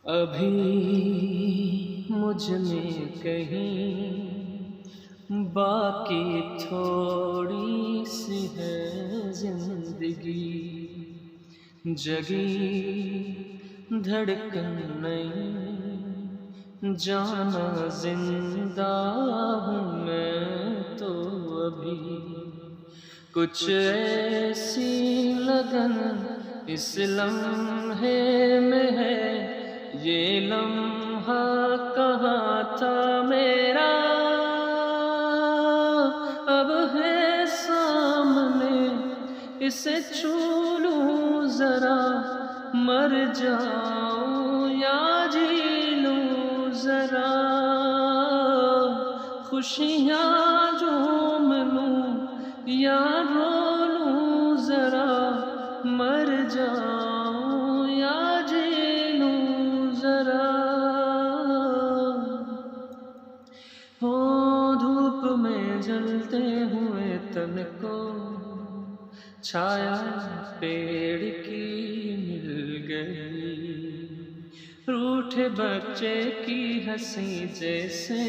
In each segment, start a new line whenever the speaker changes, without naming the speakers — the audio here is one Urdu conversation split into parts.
ابھی مجھ میں کہیں باقی تھوڑی سی ہے زندگی، جگی دھڑکن نہیں، جانا زندہ ہوں میں تو ابھی، کچھ ایسی لگن اس لمحے میں ہے، یہ لمحہ کہاں تھا میرا، اب ہے سامنے، اسے چھو لوں ذرا، مر جاؤں یا جی لوں ذرا، خوشیاں جھوم لوں یا رو لوں ذرا، مر جاؤں یا جی لوں ذرا، ہو دھوپ میں جلتے ہوئے تن کو چھایا پیڑ کی مل گئی، روٹھے بچے کی ہنسی جیسے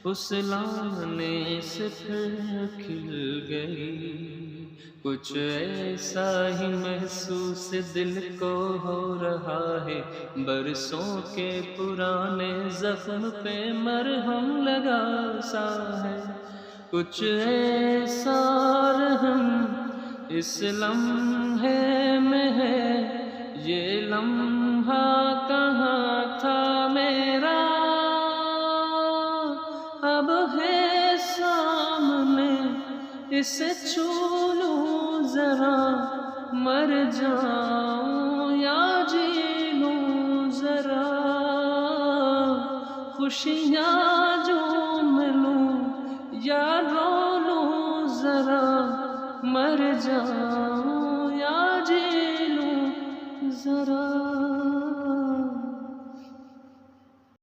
اس لانے سے پھر کھل گئی، کچھ ایسا ہی محسوس دل کو ہو رہا ہے، برسوں کے پرانے زخم پہ مرہم لگا سا ہے، کچھ ایسا رحم اس لمحے میں ہے، یہ لمحہ کہاں تھا میرا، اب ہے سامنے، اسے چھو لوں ذرا، مر جاؤں یا جی لوں ذرا، خوشیاں جھوم لوں یا رو لوں ذرا، مر جاؤں